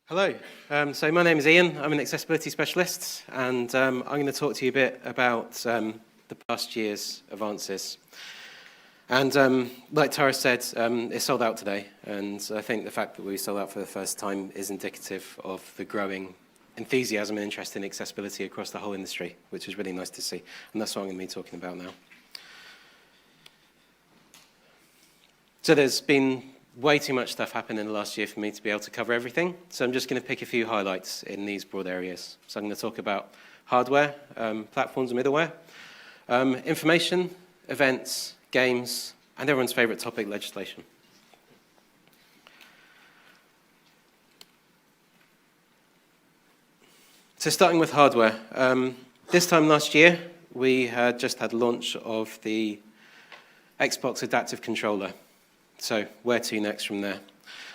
Hello, so my name is Ian. I'm an accessibility specialist, and I'm going to talk to you a bit about the past year's advances. And like Tara said, it's sold out today, and I think the fact that we sold out for the first time is indicative of the growing enthusiasm and interest in accessibility across the whole industry, which is really nice to see, and that's what I'm going to be talking about now. So there's been way too much stuff happened in the last year for me to be able to cover everything. So I'm just going to pick a few highlights in these broad areas. So I'm going to talk about hardware, platforms and middleware, information, events, games, and everyone's favorite topic, legislation. So starting with hardware. This time last year, we had just had launch of the Xbox Adaptive Controller. So where to next from there?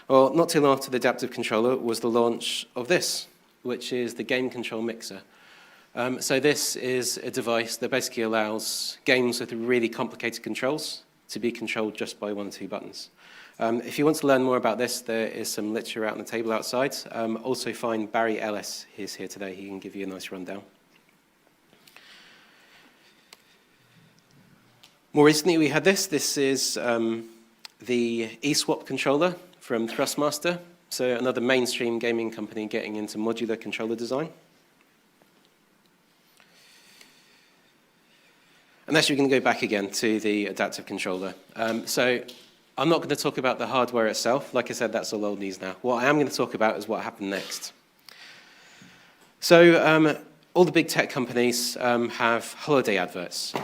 Well, not too long after the adaptive controller was the launch of this, which is the Game Control Mixer. So this is a device that basically allows games with really complicated controls to be controlled just by 1 or 2 buttons. If you want to learn more about this, there is some literature out on the table outside. Also find Barry Ellis, he's here today, he can give you a nice rundown. More recently we had this. This is the eSwap controller from Thrustmaster, so another mainstream gaming company getting into modular controller design. And actually, we're going to go back again to the adaptive controller. So I'm not going to talk about the hardware itself. Like I said, that's all old news now. What I am going to talk about is what happened next. So all the big tech companies have holiday adverts.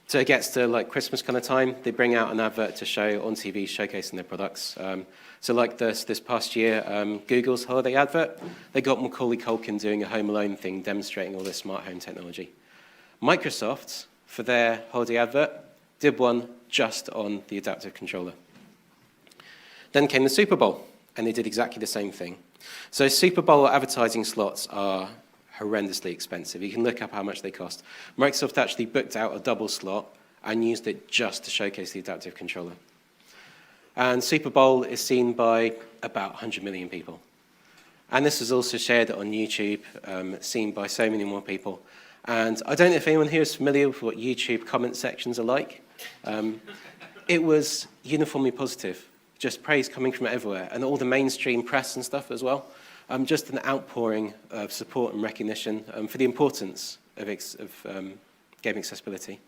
So it gets to like Christmas kind of time, they bring out an advert to show on TV showcasing their products. So like this past year, Google's holiday advert, they got Macaulay Culkin doing a Home Alone thing demonstrating all this smart home technology. Microsoft, for their holiday advert, did one just on the adaptive controller. Then came the Super Bowl, and they did exactly the same thing. So Super Bowl advertising slots are horrendously expensive. You can look up how much they cost. Microsoft actually booked out a double slot and used it just to showcase the adaptive controller. And Super Bowl is seen by about 100 million people. And this was also shared on YouTube, seen by so many more people. And I don't know if anyone here is familiar with what YouTube comment sections are like. It was uniformly positive, just praise coming from everywhere, and all the mainstream press and stuff as well. Just an outpouring of support and recognition for the importance of game accessibility.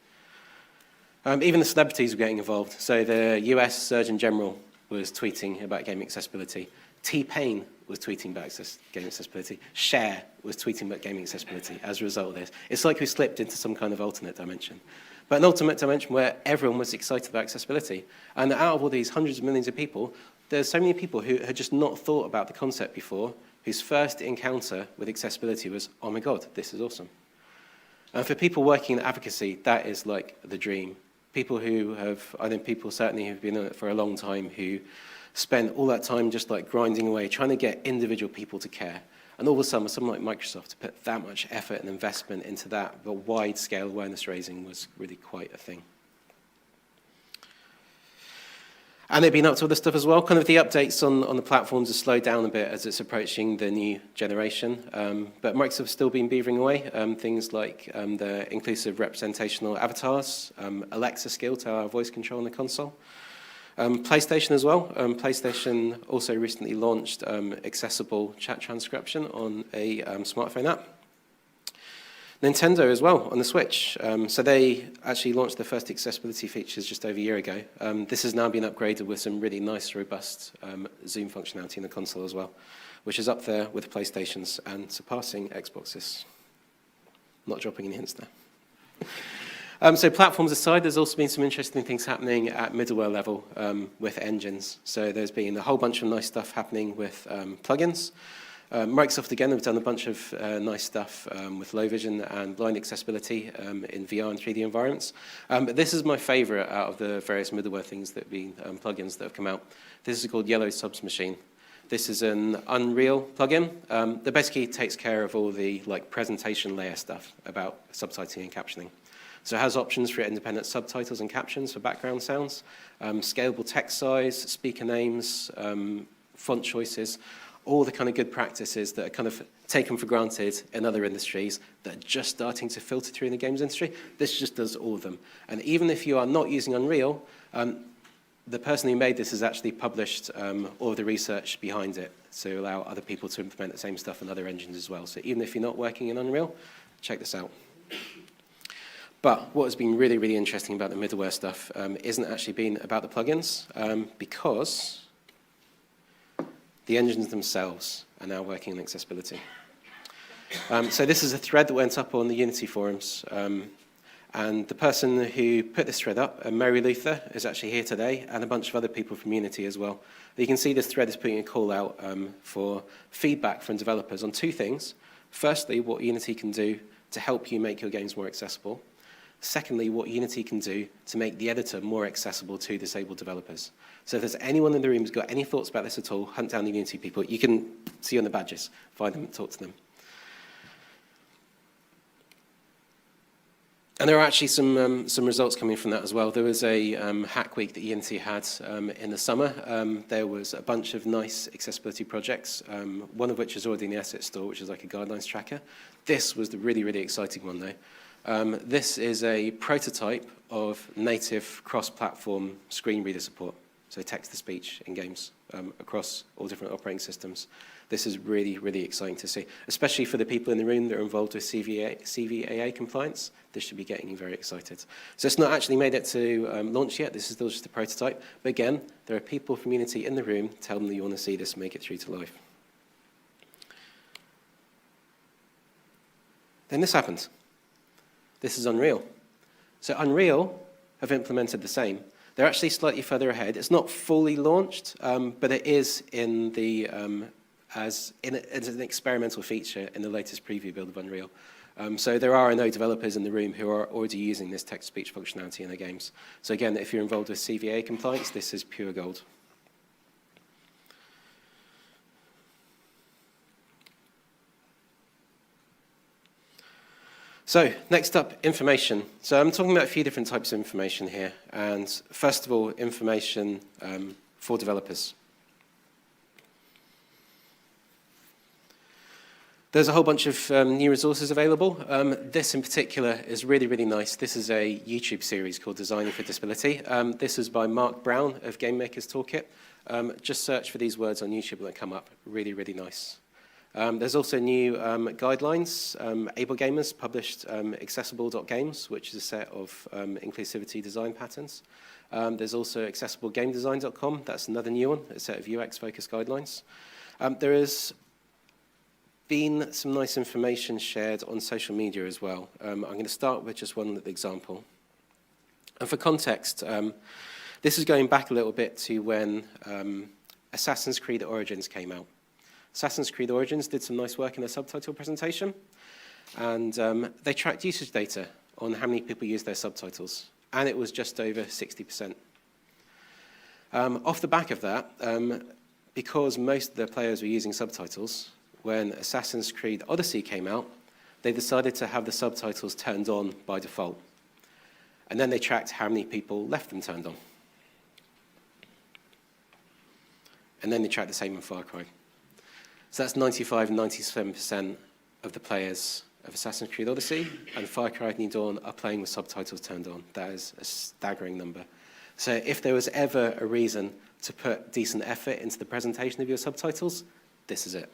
Even the celebrities were getting involved. So the US Surgeon General was tweeting about game accessibility. T-Pain was tweeting about game accessibility. Cher was tweeting about gaming accessibility as a result of this. It's like we slipped into some kind of alternate dimension. But an ultimate dimension where everyone was excited about accessibility. And out of all these hundreds of millions of people, there's so many people who had just not thought about the concept before, whose first encounter with accessibility was, oh my God, this is awesome. And for people working in advocacy, that is like the dream. People who have, I think people certainly who've been in it for a long time, who spent all that time just like grinding away, trying to get individual people to care. And all of a sudden, someone like Microsoft to put that much effort and investment into that, but wide-scale awareness raising was really quite a thing. And they've been up to all this stuff as well. Kind of the updates on the platforms have slowed down a bit as it's approaching the new generation. But Microsoft's still been beavering away. Things like the inclusive representational avatars, Alexa skill to allow voice control on the console. PlayStation as well. PlayStation also recently launched accessible chat transcription on a smartphone app. Nintendo as well on the Switch. So they actually launched their first accessibility features just over a year ago. This has now been upgraded with some really nice, robust zoom functionality in the console as well, which is up there with PlayStations and surpassing Xboxes. Not dropping any hints there. So platforms aside, there's also been some interesting things happening at middleware level with engines. So there's been a whole bunch of nice stuff happening with plugins. Microsoft, again, have done a bunch of nice stuff with low vision and blind accessibility in VR and 3D environments. But this is my favorite out of the various middleware things that have been plugins that have come out. This is called Yellow Subs Machine. This is an Unreal plugin that basically takes care of all the like presentation layer stuff about subtitling and captioning. So it has options for independent subtitles and captions for background sounds, scalable text size, speaker names, font choices, all the kind of good practices that are kind of taken for granted in other industries that are just starting to filter through in the games industry. This just does all of them. And even if you are not using Unreal, the person who made this has actually published all of the research behind it to allow other people to implement the same stuff in other engines as well. So even if you're not working in Unreal, check this out. But what has been really, really interesting about the middleware stuff isn't actually been about the plugins, because the engines themselves are now working on accessibility. So this is a thread that went up on the Unity forums. And the person who put this thread up, Mary Luther, is actually here today, and a bunch of other people from Unity as well. You can see this thread is putting a call out for feedback from developers on two things. Firstly, what Unity can do to help you make your games more accessible. Secondly, what Unity can do to make the editor more accessible to disabled developers. So if there's anyone in the room who's got any thoughts about this at all, hunt down the Unity people. You can see on the badges, find them and talk to them. And there are actually some results coming from that as well. There was a hack week that Unity had in the summer. There was a bunch of nice accessibility projects, one of which is already in the asset store, which is like a guidelines tracker. This was the really, really exciting one, though. This is a prototype of native cross-platform screen reader support, so text-to-speech in games across all different operating systems. This is really, really exciting to see, especially for the people in the room that are involved with CVAA compliance. This should be getting you very excited. So it's not actually made it to launch yet. This is still just a prototype. But again, there are people from Unity in the room. Tell them that you want to see this make it through to life. Then this happened. This is Unreal. So Unreal have implemented the same. They're actually slightly further ahead. It's not fully launched, but it is in the as an experimental feature in the latest preview build of Unreal. So there are, I know, developers in the room who are already using this text-to-speech functionality in their games. So again, if you're involved with CVA compliance, this is pure gold. So next up, information. So I'm talking about a few different types of information here. And first of all, information for developers. There's a whole bunch of new resources available. This in particular is really, really nice. This is a YouTube series called Designing for Disability. This is by Mark Brown of Game Maker's Toolkit. Just search for these words on YouTube and they come up. Really, really nice. There's also new guidelines. Able Gamers published accessible.games, which is a set of inclusivity design patterns. There's also accessiblegamedesign.com. That's another new one, a set of UX-focused guidelines. There has been some nice information shared on social media as well. I'm going to start with just one example. And for context, this is going back a little bit to when Assassin's Creed Origins came out. Assassin's Creed Origins did some nice work in their subtitle presentation, and they tracked usage data on how many people use their subtitles, and it was just over 60%. Off the back of that, because most of the players were using subtitles, when Assassin's Creed Odyssey came out, they decided to have the subtitles turned on by default. And then they tracked how many people left them turned on. And then they tracked the same in Far Cry. So that's 95 and 97% of the players of Assassin's Creed Odyssey and Far Cry New Dawn are playing with subtitles turned on. That is a staggering number. So if there was ever a reason to put decent effort into the presentation of your subtitles, this is it.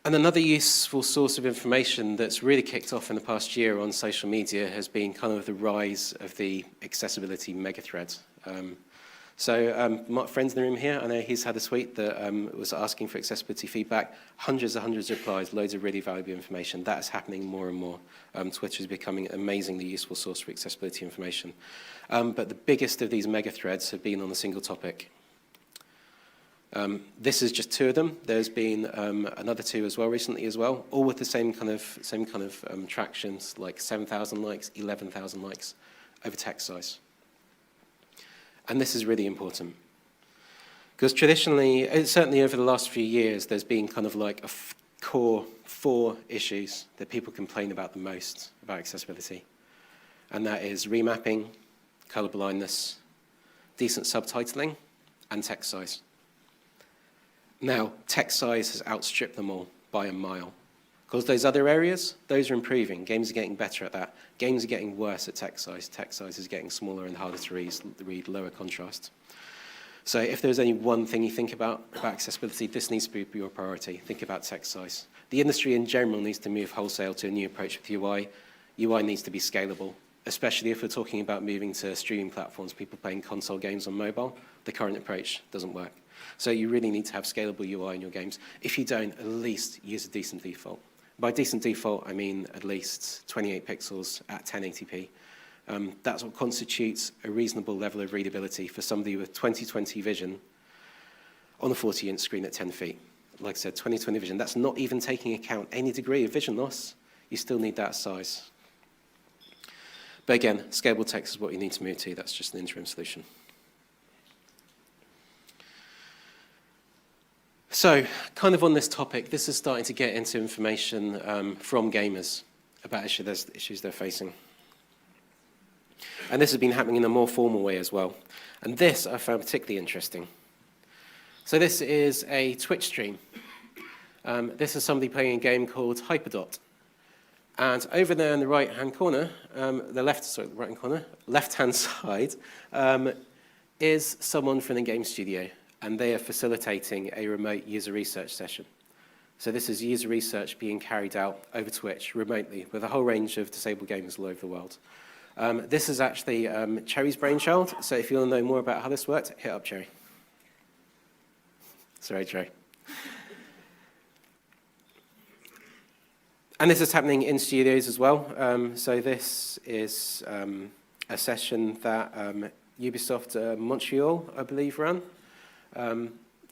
And another useful source of information that's really kicked off in the past year on social media has been kind of the rise of the accessibility megathread. My friend's in the room here, I know he's had a tweet that was asking for accessibility feedback. Hundreds and hundreds of replies, loads of really valuable information. That is happening more and more. Twitter is becoming an amazingly useful source for accessibility information. But the biggest of these megathreads have been on a single topic. This is just two of them. There's been another two as well recently as well, all with the same kind of tractions, like 7,000 likes, 11,000 likes over text size. And this is really important because traditionally, certainly over the last few years, there's been kind of like a core 4 issues that people complain about the most about accessibility, and that is remapping, color blindness, decent subtitling, and text size. Now, text size has outstripped them all by a mile. Because those other areas, those are improving. Games are getting better at that. Games are getting worse at text size. Text size is getting smaller and harder to read, lower contrast. So if there's only one thing you think about accessibility, this needs to be your priority. Think about text size. The industry in general needs to move wholesale to a new approach with UI. UI needs to be scalable, especially if we're talking about moving to streaming platforms, people playing console games on mobile. The current approach doesn't work. So you really need to have scalable UI in your games. If you don't, at least use a decent default. By decent default, I mean at least 28 pixels at 1080p. That's what constitutes a reasonable level of readability for somebody with 20/20 vision on a 40-inch screen at 10 feet. Like I said, 20/20 vision. That's not even taking account any degree of vision loss. You still need that size. But again, scalable text is what you need to move to. That's just an interim solution. So, kind of on this topic, this is starting to get into information from gamers about issues they're facing. And this has been happening in a more formal way as well. And this I found particularly interesting. So this is a Twitch stream. This is somebody playing a game called Hyperdot. And over there in the right-hand corner, left-hand side, is someone from the game studio. And they are facilitating a remote user research session. So this is user research being carried out over Twitch remotely with a whole range of disabled gamers all over the world. This is actually Cherry's brainchild. So if you want to know more about how this worked, hit up Cherry. Sorry, Cherry. And this is happening in studios as well. So this is a session that Ubisoft Montreal, I believe, ran.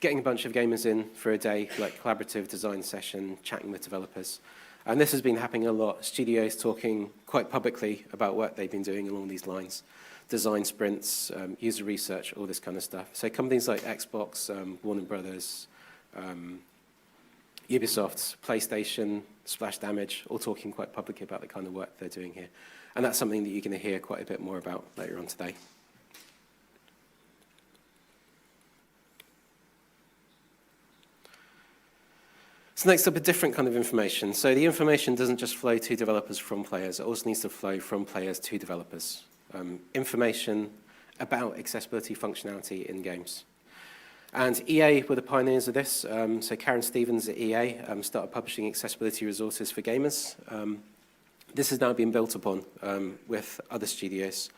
Getting a bunch of gamers in for a day, like collaborative design session, chatting with developers. And this has been happening a lot. Studios talking quite publicly about what they've been doing along these lines. Design sprints, user research, all this kind of stuff. So companies like Xbox, Warner Brothers, Ubisoft, PlayStation, Splash Damage, all talking quite publicly about the kind of work they're doing here. And that's something that you're going to hear quite a bit more about later on today. So next up, a different kind of information. So the information doesn't just flow to developers from players. It also needs to flow from players to developers. Information about accessibility functionality in games. And EA were the pioneers of this. So Karen Stevens at EA started publishing accessibility resources for gamers. This is now being built upon with other studios.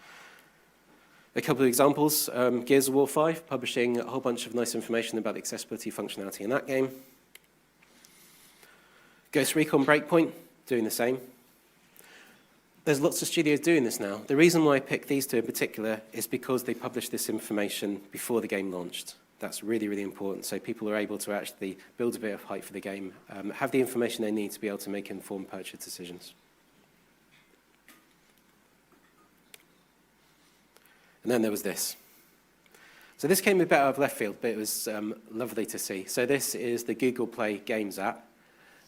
A couple of examples, Gears of War 5, publishing a whole bunch of nice information about the accessibility functionality in that game. Ghost Recon Breakpoint, doing the same. There's lots of studios doing this now. The reason why I picked these two in particular is because they published this information before the game launched. That's really, really important. So people are able to actually build a bit of hype for the game, have the information they need to be able to make informed purchase decisions. And then there was this. So this came a bit out of left field, but it was lovely to see. So this is the Google Play Games app.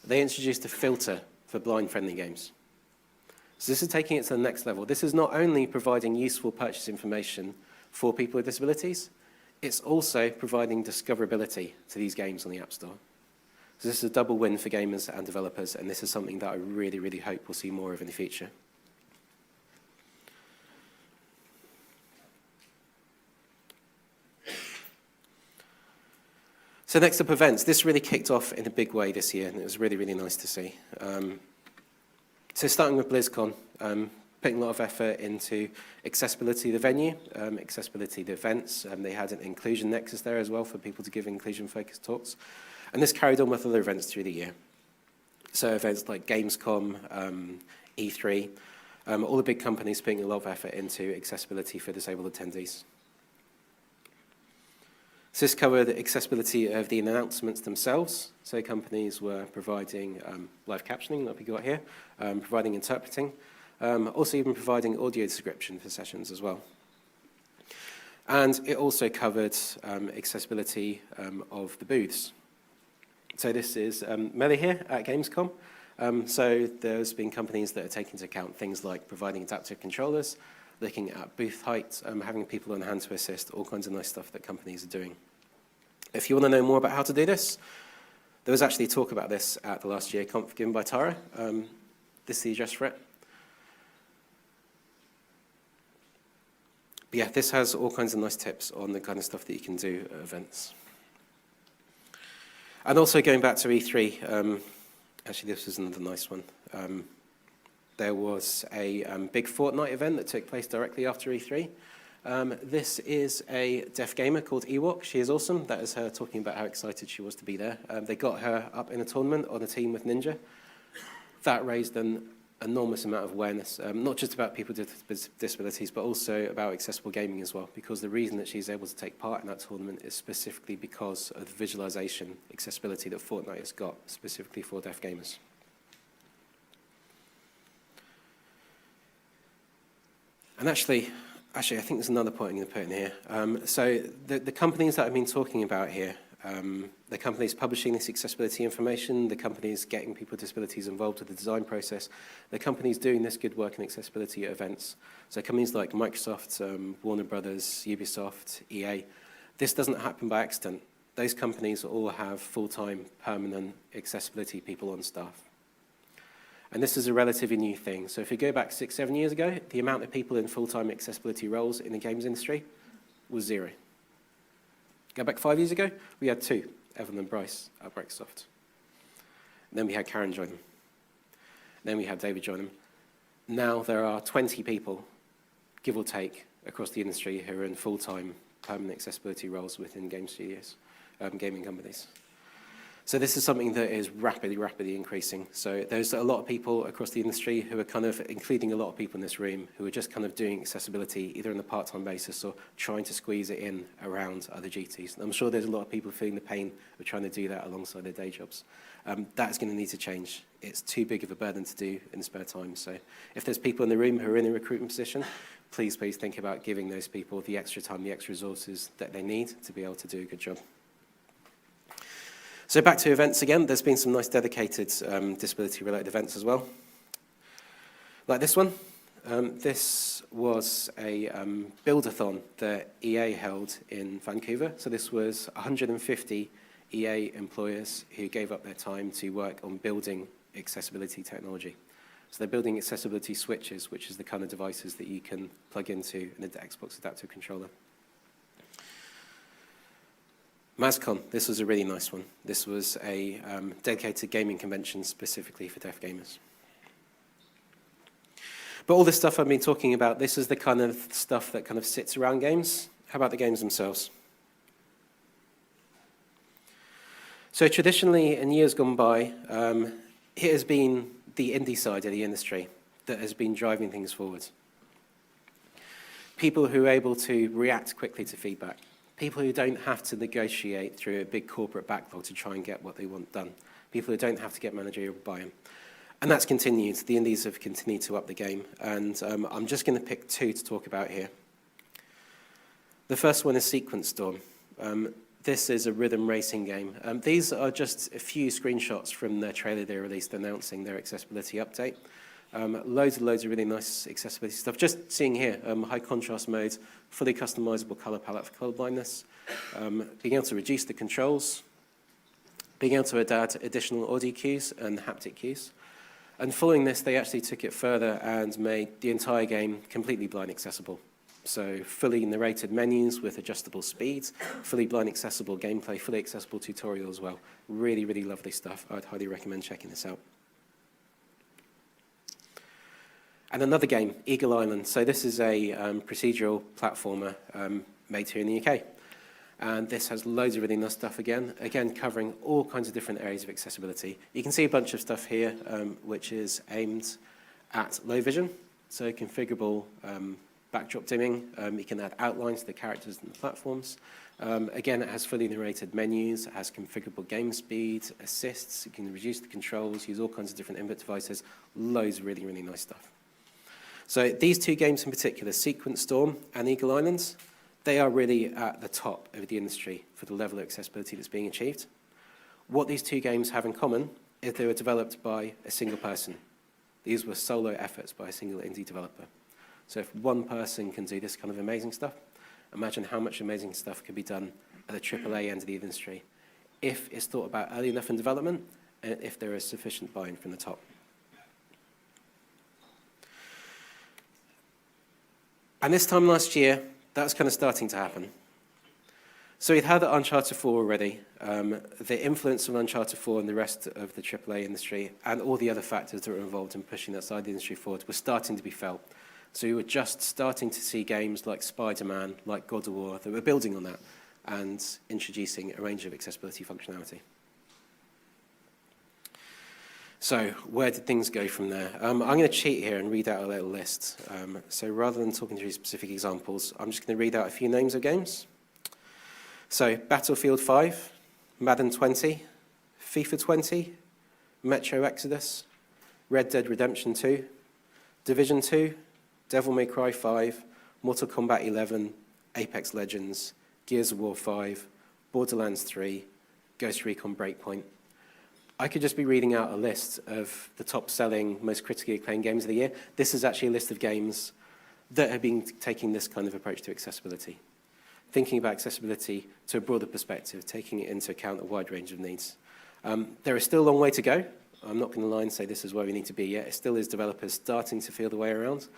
They introduced a filter for blind-friendly games. So this is taking it to the next level. This is not only providing useful purchase information for people with disabilities, it's also providing discoverability to these games on the App Store. So this is a double win for gamers and developers, and this is something that I really, really hope we'll see more of in the future. So next up, events. This really kicked off in a big way this year, and it was really, really nice to see. So starting with BlizzCon, putting a lot of effort into accessibility of the venue, accessibility of the events. They had an inclusion nexus there as well for people to give inclusion-focused talks. And this carried on with other events through the year. So events like Gamescom, E3, all the big companies putting a lot of effort into accessibility for disabled attendees. So this covered the accessibility of the announcements themselves. So companies were providing live captioning, like we got here, providing interpreting, also even providing audio description for sessions as well. And it also covered accessibility of the booths. So this is Melly here at Gamescom. So there's been companies that are taking into account things like providing adaptive controllers, looking at booth height, having people on hand to assist, all kinds of nice stuff that companies are doing. If you want to know more about how to do this, there was actually talk about this at the last year conf given by Tara. This is the address for it. But yeah, this has all kinds of nice tips on the kind of stuff that you can do at events. And also going back to E3, actually this was another nice one. There was a big Fortnite event that took place directly after E3. This is a deaf gamer called Ewok. She is awesome. That is her talking about how excited she was to be there. They got her up in a tournament on a team with Ninja. That raised an enormous amount of awareness, not just about people with disabilities, but also about accessible gaming as well, because the reason that she's able to take part in that tournament is specifically because of the visualization accessibility that Fortnite has got, specifically for deaf gamers. And actually, I think there's another point I'm going to put in here. So the companies that I've been talking about here, the companies publishing this accessibility information, the companies getting people with disabilities involved with the design process, the companies doing this good work in accessibility at events. So companies like Microsoft, Warner Brothers, Ubisoft, EA, this doesn't happen by accident. Those companies all have full-time, permanent accessibility people on staff. And this is a relatively new thing. So if you go back 6, 7 years ago, the amount of people in full-time accessibility roles in the games industry was 0. Go back 5 years ago, we had 2, Evan and Bryce at Microsoft. And then we had Karen join them. And then we had David join them. Now there are 20 people, give or take, across the industry who are in full-time permanent accessibility roles within game studios, gaming companies. So this is something that is rapidly increasing. So there's a lot of people across the industry who are kind of, including a lot of people in this room, who are just kind of doing accessibility either on a part-time basis or trying to squeeze it in around other duties. And I'm sure there's a lot of people feeling the pain of trying to do that alongside their day jobs. That's going to need to change. It's too big of a burden to do in the spare time. So if there's people in the room who are in a recruitment position, please think about giving those people the extra time, the extra resources that they need to be able to do a good job. So back to events again, there's been some nice dedicated disability-related events as well. Like this one. This was a build-a-thon that EA held in Vancouver. So this was 150 EA employers who gave up their time to work on building accessibility technology. So they're building accessibility switches, which is the kind of devices that you can plug into an Xbox adaptive controller. MASCON, this was a really nice one. This was a dedicated gaming convention specifically for deaf gamers. But all this stuff I've been talking about, this is the kind of stuff that kind of sits around games. How about the games themselves? So traditionally, in years gone by, it has been the indie side of the industry that has been driving things forward. People who are able to react quickly to feedback. People who don't have to negotiate through a big corporate backlog to try and get what they want done. People who don't have to get managerial buy-in. And that's continued. The indies have continued to up the game. And I'm just going to pick 2 to talk about here. The first one is Sequence Storm. This is a rhythm racing game. These are just a few screenshots from their trailer they released announcing their accessibility update. Loads of really nice accessibility stuff. Just seeing here, high contrast mode, fully customizable color palette for color blindness, being able to reduce the controls, being able to add additional audio cues and haptic cues. And following this, they actually took it further and made the entire game completely blind accessible. So fully narrated menus with adjustable speeds, fully blind accessible gameplay, fully accessible tutorial as well. Really lovely stuff. I'd highly recommend checking this out. And another game, Eagle Island. So this is a procedural platformer made here in the UK. And this has loads of really nice stuff again covering all kinds of different areas of accessibility. You can see a bunch of stuff here which is aimed at low vision, so configurable backdrop dimming. You can add outlines to the characters and the platforms. Again, it has fully narrated menus, it has configurable game speed, assists, you can reduce the controls, use all kinds of different input devices, loads of really nice stuff. So these 2 games in particular, Sequence Storm and Eagle Islands, they are really at the top of the industry for the level of accessibility that's being achieved. What these 2 games have in common is they were developed by a single person. These were solo efforts by a single indie developer. So if one person can do this kind of amazing stuff, imagine how much amazing stuff could be done at the AAA end of the industry if it's thought about early enough in development and if there is sufficient buy-in from the top. And this time last year, that's kind of starting to happen. So we've had Uncharted 4 already, the influence of Uncharted 4 and the rest of the AAA industry and all the other factors that were involved in pushing that side of the industry forward were starting to be felt. So we were just starting to see games like Spider-Man, like God of War, that were building on that and introducing a range of accessibility functionality. So where did things go from there? I'm going to cheat here and read out a little list. So rather than talking through specific examples, I'm just going to read out a few names of games. So Battlefield 5, Madden 20, FIFA 20, Metro Exodus, Red Dead Redemption 2, Division 2, Devil May Cry 5, Mortal Kombat 11, Apex Legends, Gears of War 5, Borderlands 3, Ghost Recon Breakpoint. I could just be reading out a list of the top-selling, most critically acclaimed games of the year. This is actually a list of games that have been taking this kind of approach to accessibility, thinking about accessibility to a broader perspective, taking it into account a wide range of needs. There is still a long way to go. I'm not going to lie and say this is where we need to be yet. It still is developers starting to feel the way around.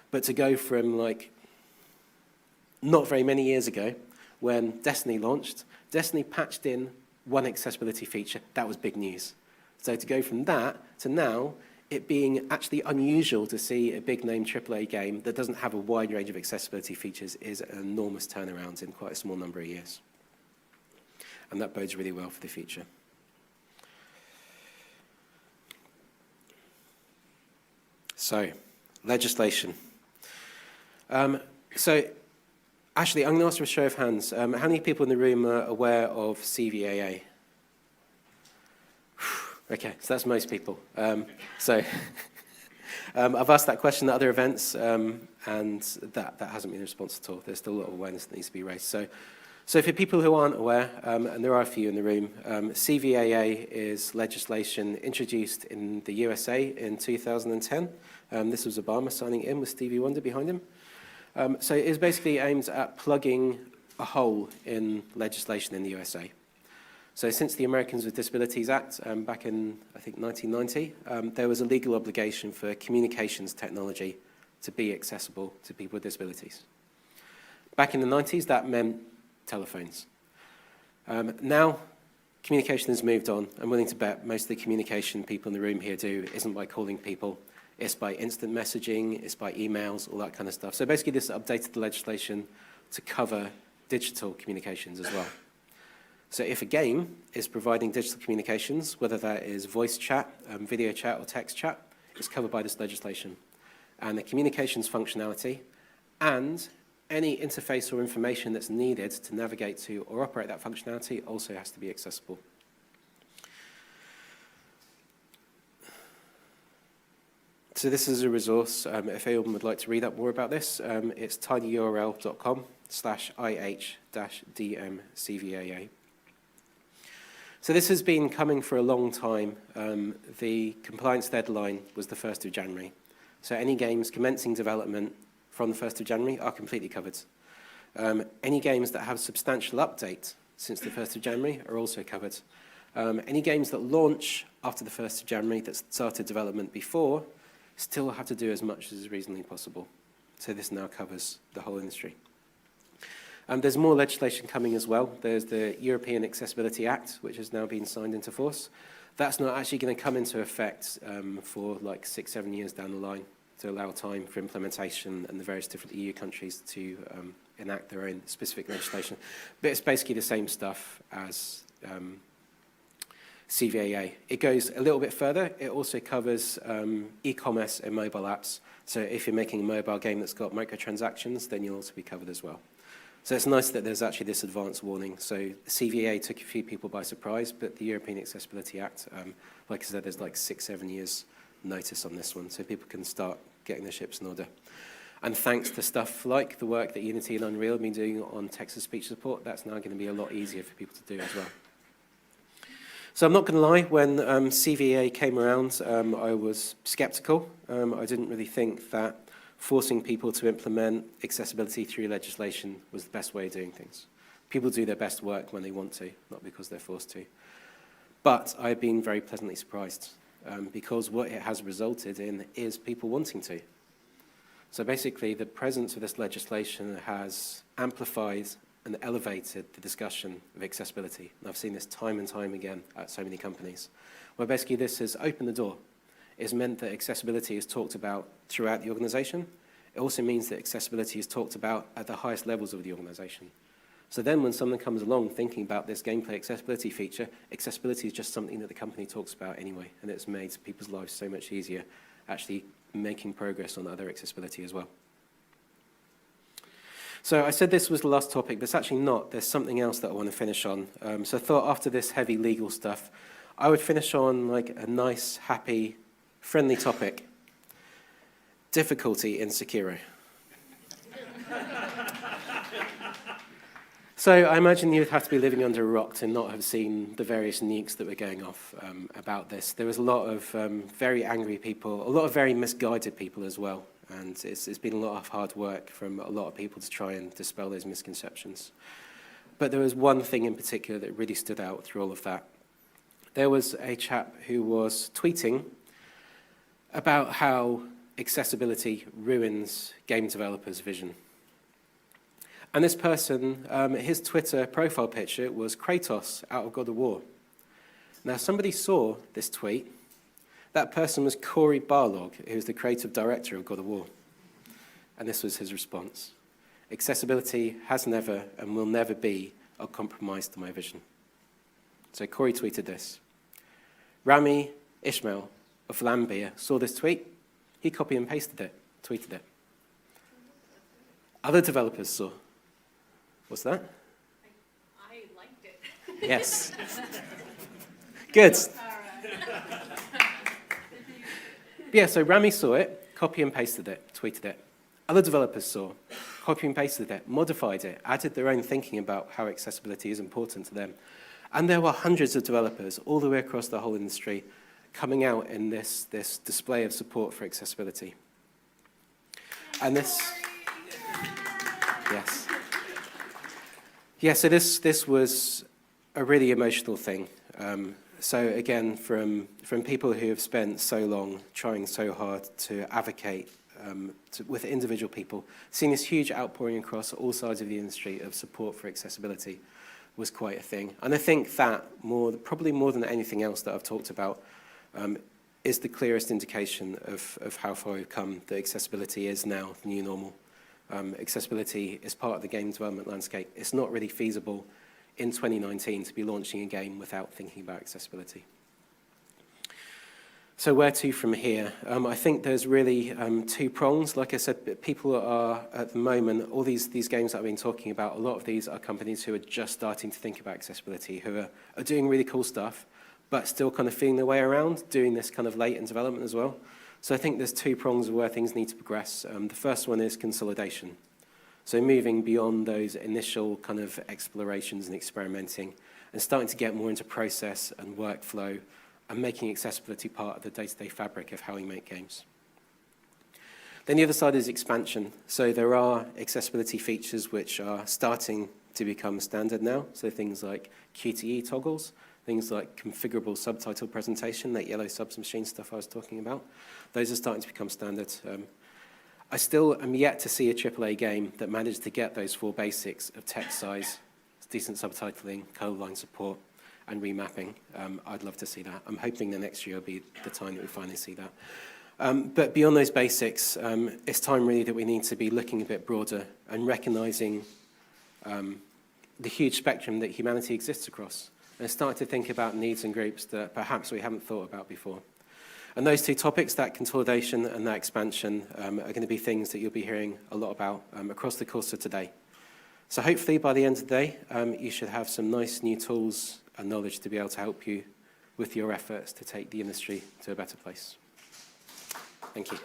But to go from, like, not very many years ago, when Destiny launched, Destiny patched in one accessibility feature. That was big news. So to go from that to now, it being actually unusual to see a big-name AAA game that doesn't have a wide range of accessibility features is an enormous turnaround in quite a small number of years. And that bodes really well for the future. So, legislation. Actually, I'm going to ask for a show of hands. How many people in the room are aware of CVAA? Okay, so that's most people. I've asked that question at other events, and that hasn't been a response at all. There's still a lot of awareness that needs to be raised. So for people who aren't aware, and there are a few in the room, CVAA is legislation introduced in the USA in 2010. This was Obama signing in with Stevie Wonder behind him. So it is basically aimed at plugging a hole in legislation in the USA. So since the Americans with Disabilities Act back in, I think, 1990, there was a legal obligation for communications technology to be accessible to people with disabilities. Back in the 90s, that meant telephones. Now, communication has moved on. I'm willing to bet most of the communication people in the room here do isn't by calling people. It's by instant messaging, it's by emails, all that kind of stuff. So basically this updated the legislation to cover digital communications as well. So if a game is providing digital communications, whether that is voice chat, video chat, or text chat, it's covered by this legislation. And the communications functionality and any interface or information that's needed to navigate to or operate that functionality also has to be accessible. So this is a resource. If anyone would like to read up more about this, it's tinyurl.com/ih-dmcvaa. So this has been coming for a long time. The compliance deadline was the 1st of January. So any games commencing development from the 1st of January are completely covered. Any games that have substantial update since the 1st of January are also covered. Any games that launch after the 1st of January that started development before still have to do as much as is reasonably possible. So this now covers the whole industry. There's more legislation coming as well. There's the European Accessibility Act, which has now been signed into force. That's not actually going to come into effect for like 6-7 years down the line to allow time for implementation and the various different EU countries to enact their own specific legislation. But it's basically the same stuff as CVAA. It goes a little bit further. It also covers e-commerce and mobile apps. So if you're making a mobile game that's got microtransactions, then you'll also be covered as well. So it's nice that there's actually this advance warning. So CVAA took a few people by surprise, but the European Accessibility Act, like I said, there's like 6-7 years notice on this one, so people can start getting their ships in order. And thanks to stuff like the work that Unity and Unreal have been doing on text-to-speech support, that's now going to be a lot easier for people to do as well. So I'm not going to lie, when CVAA came around, I was skeptical. I didn't really think that forcing people to implement accessibility through legislation was the best way of doing things. People do their best work when they want to, not because they're forced to. But I've been very pleasantly surprised because what it has resulted in is people wanting to. So basically, the presence of this legislation has amplified and elevated the discussion of accessibility. And I've seen this time and time again at so many companies, where basically this has opened the door. It's meant that accessibility is talked about throughout the organization. It also means that accessibility is talked about at the highest levels of the organization. So then when someone comes along thinking about this gameplay accessibility feature, accessibility is just something that the company talks about anyway, and it's made people's lives so much easier actually making progress on other accessibility as well. So I said this was the last topic, but it's actually not. There's something else that I want to finish on. So I thought after this heavy legal stuff, I would finish on like a nice, happy, friendly topic. Difficulty in Sekiro. So I imagine you'd have to be living under a rock to not have seen the various nukes that were going off about this. There was a lot of very angry people, a lot of very misguided people as well. And it's been a lot of hard work from a lot of people to try and dispel those misconceptions. But there was one thing in particular that really stood out through all of that. There was a chap who was tweeting about how accessibility ruins game developers' vision. And this person, his Twitter profile picture was Kratos out of God of War. Now, somebody saw this tweet. That person was Cory Barlog, who was the creative director of God of War. And this was his response. Accessibility has never and will never be a compromise to my vision. So Cory tweeted this. Rami Ishmael of Lambia saw this tweet. He copy and pasted it, tweeted it. Other developers saw. What's that? I liked it. Yes. Good. Yeah, so Rami saw it, copy and pasted it, tweeted it. Other developers saw, copy and pasted it, modified it, added their own thinking about how accessibility is important to them. And there were hundreds of developers all the way across the whole industry coming out in this display of support for accessibility. And this, yes. Yeah, so this was a really emotional thing. So again, from people who have spent so long trying so hard to advocate with individual people, seeing this huge outpouring across all sides of the industry of support for accessibility was quite a thing. And I think that probably more than anything else that I've talked about is the clearest indication of how far we've come, that accessibility is now the new normal. Accessibility is part of the game development landscape. It's not really feasible in 2019 to be launching a game without thinking about accessibility. So where to from here? I think there's really two prongs. Like I said, people are, at the moment, all these games that I've been talking about, a lot of these are companies who are just starting to think about accessibility, who are doing really cool stuff, but still kind of feeling their way around, doing this kind of late in development as well. So I think there's two prongs of where things need to progress. The first one is consolidation. So moving beyond those initial kind of explorations and experimenting and starting to get more into process and workflow and making accessibility part of the day-to-day fabric of how we make games. Then the other side is expansion. So there are accessibility features which are starting to become standard now. So things like QTE toggles, things like configurable subtitle presentation, that yellow subs machine stuff I was talking about. Those are starting to become standard. I still am yet to see a AAA game that managed to get those four basics of text size, decent subtitling, color line support, and remapping. I'd love to see that. I'm hoping the next year will be the time that we finally see that. But beyond those basics, it's time really that we need to be looking a bit broader and recognizing the huge spectrum that humanity exists across, and start to think about needs and groups that perhaps we haven't thought about before. And those two topics, that consolidation and that expansion, are going to be things that you'll be hearing a lot about across the course of today. So hopefully by the end of the day, you should have some nice new tools and knowledge to be able to help you with your efforts to take the industry to a better place. Thank you.